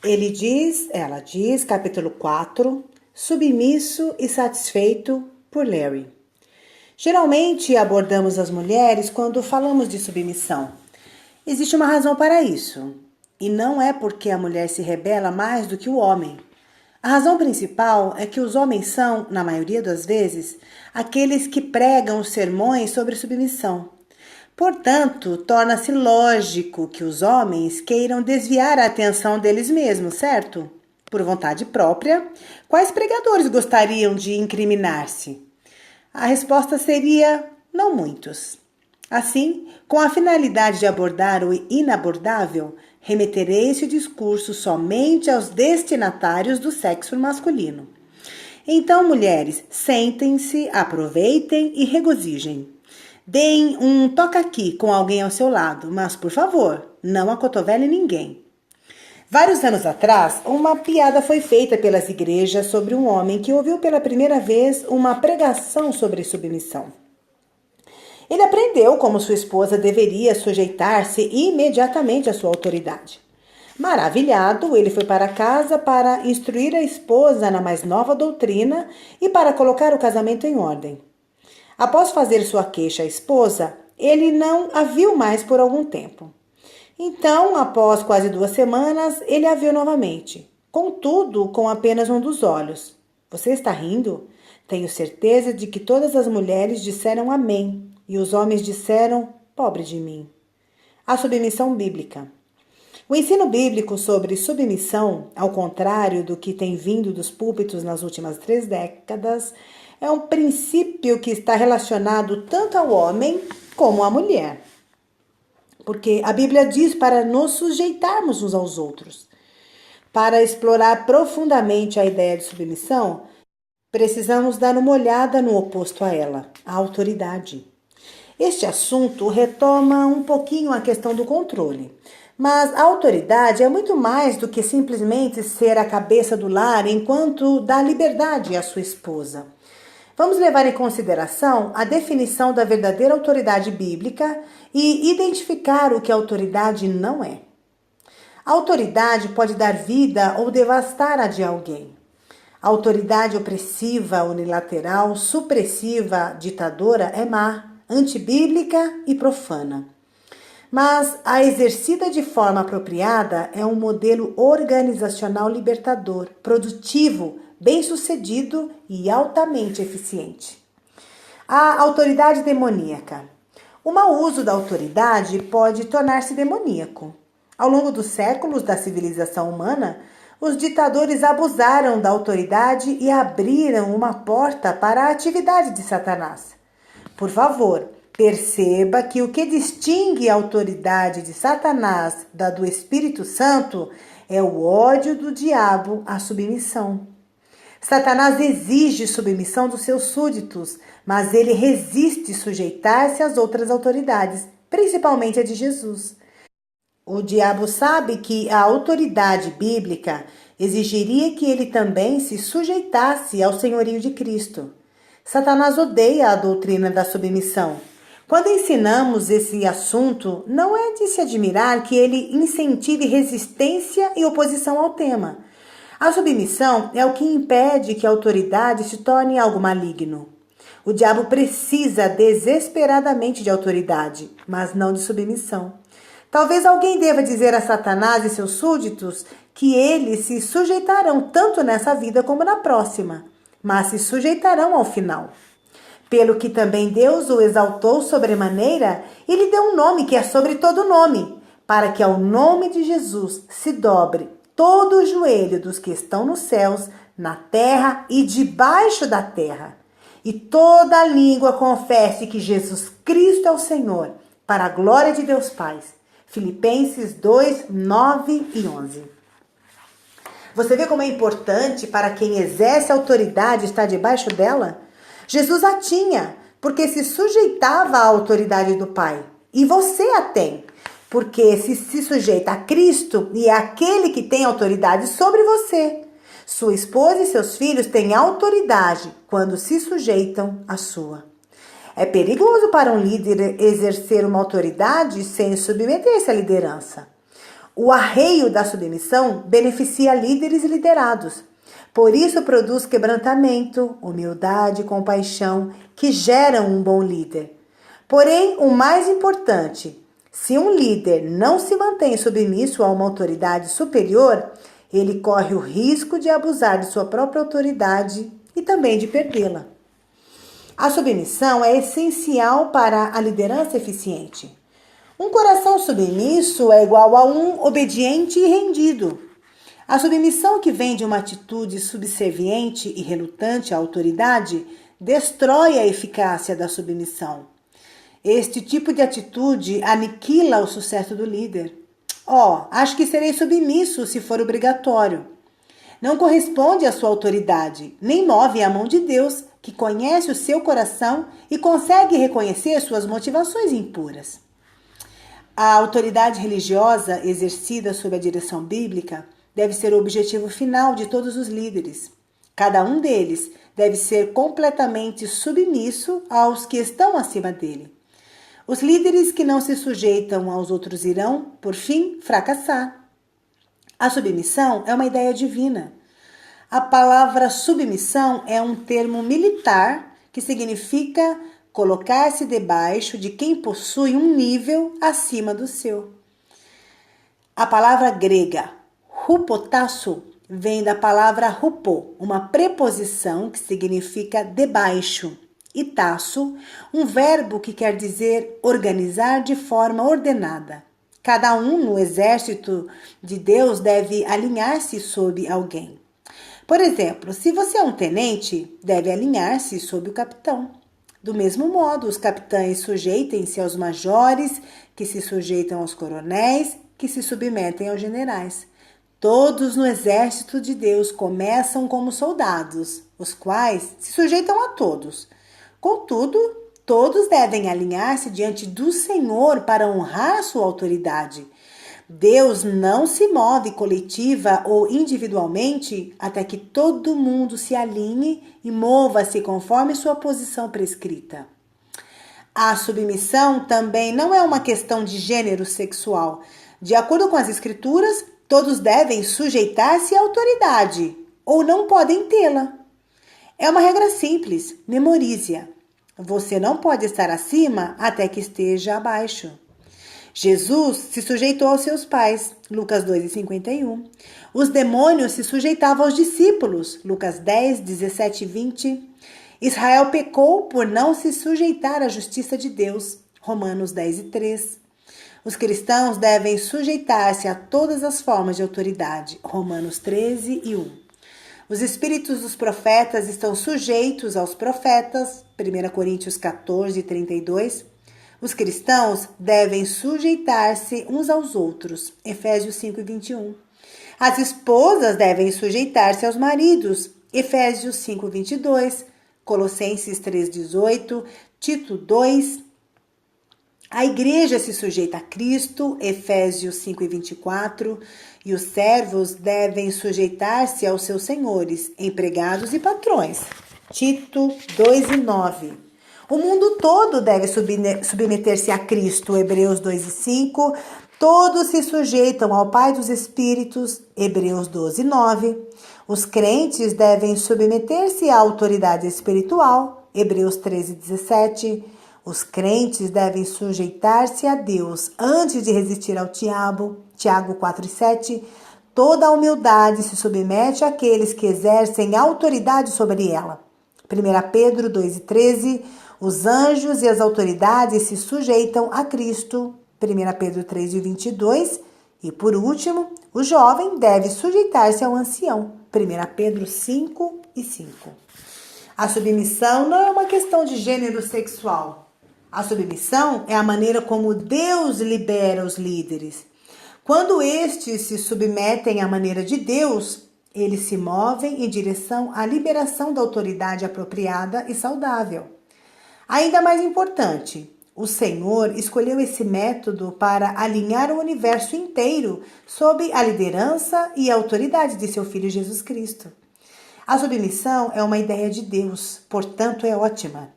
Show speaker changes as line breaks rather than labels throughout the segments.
Ela diz, capítulo 4, submisso e satisfeito por Larry. Geralmente abordamos as mulheres quando falamos de submissão. Existe uma razão para isso, e não é porque a mulher se rebela mais do que o homem. A razão principal é que os homens são, na maioria das vezes, aqueles que pregam os sermões sobre submissão. Portanto, torna-se lógico que os homens queiram desviar a atenção deles mesmos, certo? Por vontade própria, quais pregadores gostariam de incriminar-se? A resposta seria: não muitos. Assim, com a finalidade de abordar o inabordável, remeterei esse discurso somente aos destinatários do sexo masculino. Então, mulheres, sentem-se, aproveitem e regozijem. Deem um toca aqui com alguém ao seu lado, mas, por favor, não acotovele ninguém. Vários anos atrás, uma piada foi feita pelas igrejas sobre um homem que ouviu pela primeira vez uma pregação sobre submissão. Ele aprendeu como sua esposa deveria sujeitar-se imediatamente à sua autoridade. Maravilhado, ele foi para casa para instruir a esposa na mais nova doutrina e para colocar o casamento em ordem. Após fazer sua queixa à esposa, ele não a viu mais por algum tempo. Então, após quase 2 semanas, ele a viu novamente, contudo, com apenas um dos olhos. Você está rindo? Tenho certeza de que todas as mulheres disseram amém. E os homens disseram, pobre de mim. A submissão bíblica. O ensino bíblico sobre submissão, ao contrário do que tem vindo dos púlpitos nas últimas 3 décadas, é um princípio que está relacionado tanto ao homem como à mulher. Porque a Bíblia diz para nos sujeitarmos uns aos outros. Para explorar profundamente a ideia de submissão, precisamos dar uma olhada no oposto a ela, a autoridade. Este assunto retoma um pouquinho a questão do controle, mas a autoridade é muito mais do que simplesmente ser a cabeça do lar enquanto dá liberdade à sua esposa. Vamos levar em consideração a definição da verdadeira autoridade bíblica e identificar o que a autoridade não é. A autoridade pode dar vida ou devastar a de alguém. A autoridade opressiva, unilateral, supressiva, ditadora é má, antibíblica e profana. Mas a exercida de forma apropriada é um modelo organizacional libertador, produtivo, bem-sucedido e altamente eficiente. A autoridade demoníaca. O mau uso da autoridade pode tornar-se demoníaco. Ao longo dos séculos da civilização humana, os ditadores abusaram da autoridade e abriram uma porta para a atividade de Satanás. Por favor, perceba que o que distingue a autoridade de Satanás da do Espírito Santo é o ódio do diabo à submissão. Satanás exige submissão dos seus súditos, mas ele resiste sujeitar-se às outras autoridades, principalmente a de Jesus. O diabo sabe que a autoridade bíblica exigiria que ele também se sujeitasse ao senhorio de Cristo. Satanás odeia a doutrina da submissão. Quando ensinamos esse assunto, não é de se admirar que ele incentive resistência e oposição ao tema. A submissão é o que impede que a autoridade se torne algo maligno. O diabo precisa desesperadamente de autoridade, mas não de submissão. Talvez alguém deva dizer a Satanás e seus súditos que eles se sujeitarão tanto nessa vida como na próxima, mas se sujeitarão ao final. Pelo que também Deus o exaltou sobremaneira e lhe deu um nome que é sobre todo nome, para que ao nome de Jesus se dobre todo o joelho dos que estão nos céus, na terra e debaixo da terra, e toda língua confesse que Jesus Cristo é o Senhor, para a glória de Deus Pai. Filipenses 2, 9 e 11. Você vê como é importante para quem exerce autoridade estar debaixo dela? Jesus a tinha, porque se sujeitava à autoridade do Pai. E você a tem, porque se sujeita a Cristo e é aquele que tem autoridade sobre você. Sua esposa e seus filhos têm autoridade quando se sujeitam à sua. É perigoso para um líder exercer uma autoridade sem submeter-se à liderança. O arreio da submissão beneficia líderes e liderados. Por isso produz quebrantamento, humildade e compaixão que geram um bom líder. Porém, o mais importante, se um líder não se mantém submisso a uma autoridade superior, ele corre o risco de abusar de sua própria autoridade e também de perdê-la. A submissão é essencial para a liderança eficiente. Um coração submisso é igual a um obediente e rendido. A submissão que vem de uma atitude subserviente e relutante à autoridade destrói a eficácia da submissão. Este tipo de atitude aniquila o sucesso do líder. Acho que serei submisso se for obrigatório. Não corresponde à sua autoridade, nem move a mão de Deus, que conhece o seu coração e consegue reconhecer suas motivações impuras. A autoridade religiosa exercida sob a direção bíblica deve ser o objetivo final de todos os líderes. Cada um deles deve ser completamente submisso aos que estão acima dele. Os líderes que não se sujeitam aos outros irão, por fim, fracassar. A submissão é uma ideia divina. A palavra submissão é um termo militar que significa colocar-se debaixo de quem possui um nível acima do seu. A palavra grega hupotasso vem da palavra hupo, uma preposição que significa debaixo, e tasso, um verbo que quer dizer organizar de forma ordenada. Cada um no exército de Deus deve alinhar-se sob alguém. Por exemplo, se você é um tenente, deve alinhar-se sob o capitão. Do mesmo modo, os capitães sujeitem-se aos majores, que se sujeitam aos coronéis, que se submetem aos generais. Todos no exército de Deus começam como soldados, os quais se sujeitam a todos. Contudo, todos devem alinhar-se diante do Senhor para honrar sua autoridade. Deus não se move coletiva ou individualmente até que todo mundo se alinhe e mova-se conforme sua posição prescrita. A submissão também não é uma questão de gênero sexual. De acordo com as Escrituras, todos devem sujeitar-se à autoridade ou não podem tê-la. É uma regra simples, memorize-a. Você não pode estar acima até que esteja abaixo. Jesus se sujeitou aos seus pais, Lucas 2:51. Os demônios se sujeitavam aos discípulos, Lucas 10, 17 e 20. Israel pecou por não se sujeitar à justiça de Deus, Romanos 10 e 3. Os cristãos devem sujeitar-se a todas as formas de autoridade, Romanos 13 e 1. Os espíritos dos profetas estão sujeitos aos profetas, 1 Coríntios 14, 32. Os cristãos devem sujeitar-se uns aos outros, Efésios 5, 21. As esposas devem sujeitar-se aos maridos, Efésios 5, 22, Colossenses 3, 18, Tito 2. A igreja se sujeita a Cristo, Efésios 5 e 24, e os servos devem sujeitar-se aos seus senhores, empregados e patrões, Tito 2 e 9. O mundo todo deve submeter-se a Cristo, Hebreus 2 e 5. Todos se sujeitam ao Pai dos Espíritos, Hebreus 12 e 9. Os crentes devem submeter-se à autoridade espiritual, Hebreus 13 e 17. Os crentes devem sujeitar-se a Deus antes de resistir ao diabo, Tiago 4 e 7. Toda a humildade se submete àqueles que exercem autoridade sobre ela. 1 Pedro 2 e 13. Os anjos e as autoridades se sujeitam a Cristo, 1 Pedro 3 e 22. E por último, o jovem deve sujeitar-se ao ancião, 1 Pedro 5 e 5. A submissão não é uma questão de gênero sexual. A submissão é a maneira como Deus libera os líderes. Quando estes se submetem à maneira de Deus, eles se movem em direção à liberação da autoridade apropriada e saudável. Ainda mais importante, o Senhor escolheu esse método para alinhar o universo inteiro sob a liderança e a autoridade de seu Filho Jesus Cristo. A submissão é uma ideia de Deus, portanto é ótima.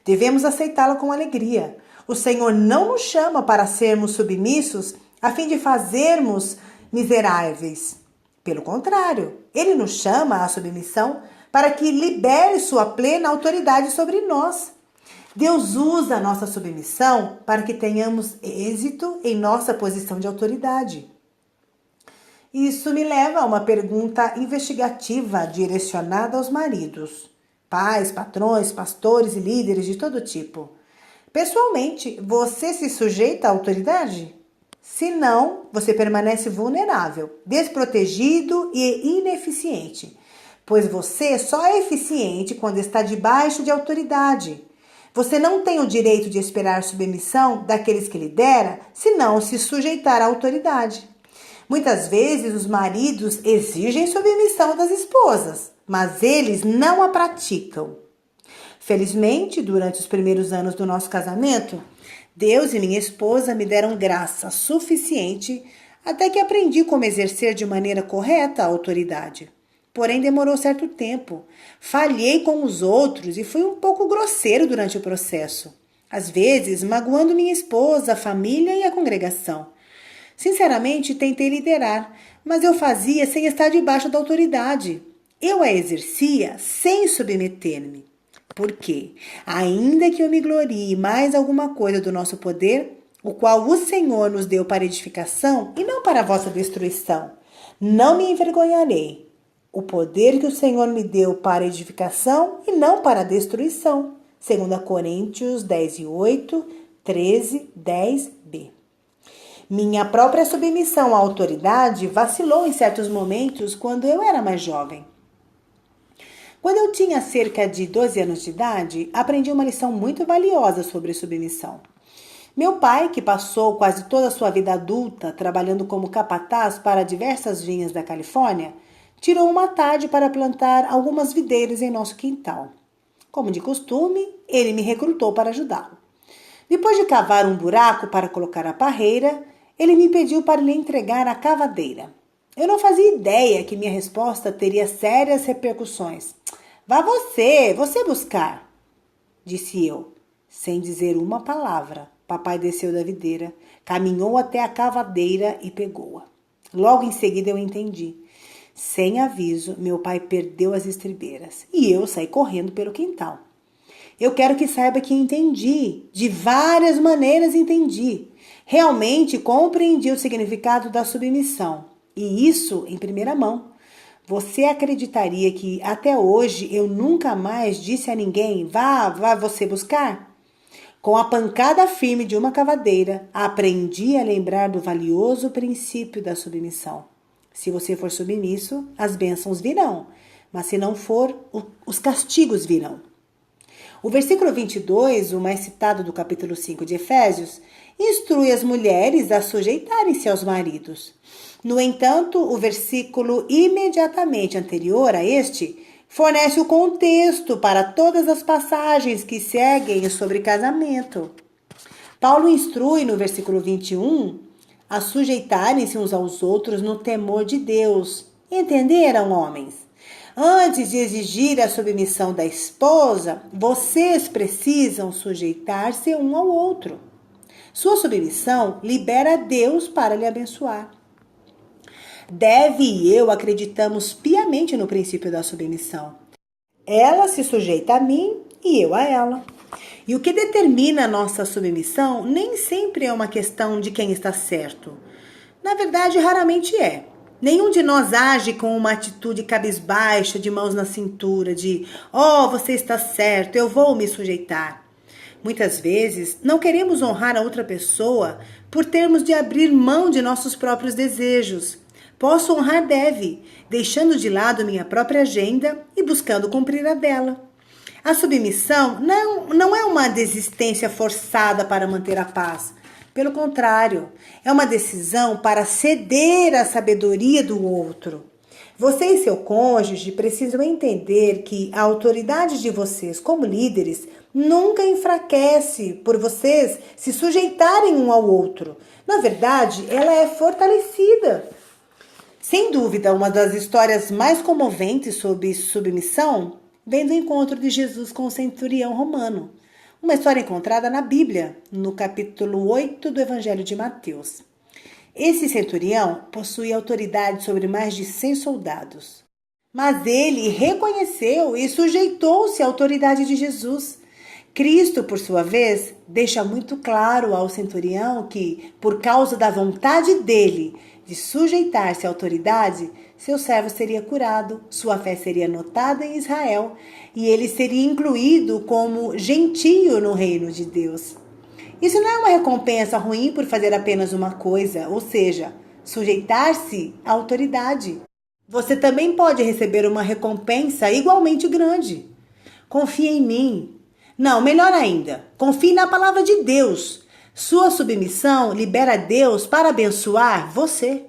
Devemos aceitá-la com alegria. O Senhor não nos chama para sermos submissos a fim de fazermos miseráveis. Pelo contrário, ele nos chama à submissão para que libere sua plena autoridade sobre nós. Deus usa a nossa submissão para que tenhamos êxito em nossa posição de autoridade. Isso me leva a uma pergunta investigativa direcionada aos maridos, pais, patrões, pastores e líderes de todo tipo. Pessoalmente, você se sujeita à autoridade? Se não, você permanece vulnerável, desprotegido e ineficiente, pois você só é eficiente quando está debaixo de autoridade. Você não tem o direito de esperar submissão daqueles que lidera, se não se sujeitar à autoridade. Muitas vezes os maridos exigem submissão das esposas, mas eles não a praticam. Felizmente, durante os primeiros anos do nosso casamento, Deus e minha esposa me deram graça suficiente até que aprendi como exercer de maneira correta a autoridade. Porém, demorou certo tempo. Falhei com os outros e fui um pouco grosseiro durante o processo. Às vezes, magoando minha esposa, a família e a congregação. Sinceramente, tentei liderar, mas eu fazia sem estar debaixo da autoridade. Eu a exercia sem submeter-me. Por quê? Ainda que eu me glorie mais alguma coisa do nosso poder, o qual o Senhor nos deu para edificação e não para a vossa destruição, não me envergonharei. O poder que o Senhor me deu para edificação e não para a destruição. 2 Coríntios 10:8, 13:10b. Minha própria submissão à autoridade vacilou em certos momentos quando eu era mais jovem. Quando eu tinha cerca de 12 anos de idade, aprendi uma lição muito valiosa sobre submissão. Meu pai, que passou quase toda a sua vida adulta trabalhando como capataz para diversas vinhas da Califórnia, tirou uma tarde para plantar algumas videiras em nosso quintal. Como de costume, ele me recrutou para ajudá-lo. Depois de cavar um buraco para colocar a parreira, ele me pediu para lhe entregar a cavadeira. Eu não fazia ideia que minha resposta teria sérias repercussões. Vá você buscar, disse eu. Sem dizer uma palavra, papai desceu da videira, caminhou até a cavadeira e pegou-a. Logo em seguida eu entendi. Sem aviso, meu pai perdeu as estribeiras e eu saí correndo pelo quintal. Eu quero que saiba que entendi, de várias maneiras entendi. Realmente compreendi o significado da submissão, e isso em primeira mão. Você acreditaria que até hoje eu nunca mais disse a ninguém, vá você buscar? Com a pancada firme de uma cavadeira, aprendi a lembrar do valioso princípio da submissão. Se você for submisso, as bênçãos virão, mas se não for, os castigos virão. O versículo 22, o mais citado do capítulo 5 de Efésios, instrui as mulheres a sujeitarem-se aos maridos. No entanto, o versículo imediatamente anterior a este fornece o contexto para todas as passagens que seguem sobre casamento. Paulo instrui no versículo 21 a sujeitarem-se uns aos outros no temor de Deus. Entenderam, homens? Antes de exigir a submissão da esposa, vocês precisam sujeitar-se um ao outro. Sua submissão libera Deus para lhe abençoar. Deve e eu acreditamos piamente no princípio da submissão. Ela se sujeita a mim e eu a ela. E o que determina a nossa submissão nem sempre é uma questão de quem está certo. Na verdade, raramente é. Nenhum de nós age com uma atitude cabisbaixa, de mãos na cintura, de você está certo, eu vou me sujeitar. Muitas vezes, não queremos honrar a outra pessoa por termos de abrir mão de nossos próprios desejos. Posso honrar deve, deixando de lado minha própria agenda e buscando cumprir a dela. A submissão não é uma desistência forçada para manter a paz. Pelo contrário, é uma decisão para ceder à sabedoria do outro. Você e seu cônjuge precisam entender que a autoridade de vocês como líderes nunca enfraquece por vocês se sujeitarem um ao outro. Na verdade, ela é fortalecida. Sem dúvida, uma das histórias mais comoventes sobre submissão vem do encontro de Jesus com o centurião romano. Uma história encontrada na Bíblia, no capítulo 8 do Evangelho de Mateus. Esse centurião possui autoridade sobre mais de 100 soldados. Mas ele reconheceu e sujeitou-se à autoridade de Jesus. Cristo, por sua vez, deixa muito claro ao centurião que, por causa da vontade dele de sujeitar-se à autoridade, seu servo seria curado, sua fé seria notada em Israel e ele seria incluído como gentio no reino de Deus. Isso não é uma recompensa ruim por fazer apenas uma coisa, ou seja, sujeitar-se à autoridade. Você também pode receber uma recompensa igualmente grande. Confie em mim. Não, melhor ainda, confie na palavra de Deus. Sua submissão libera Deus para abençoar você.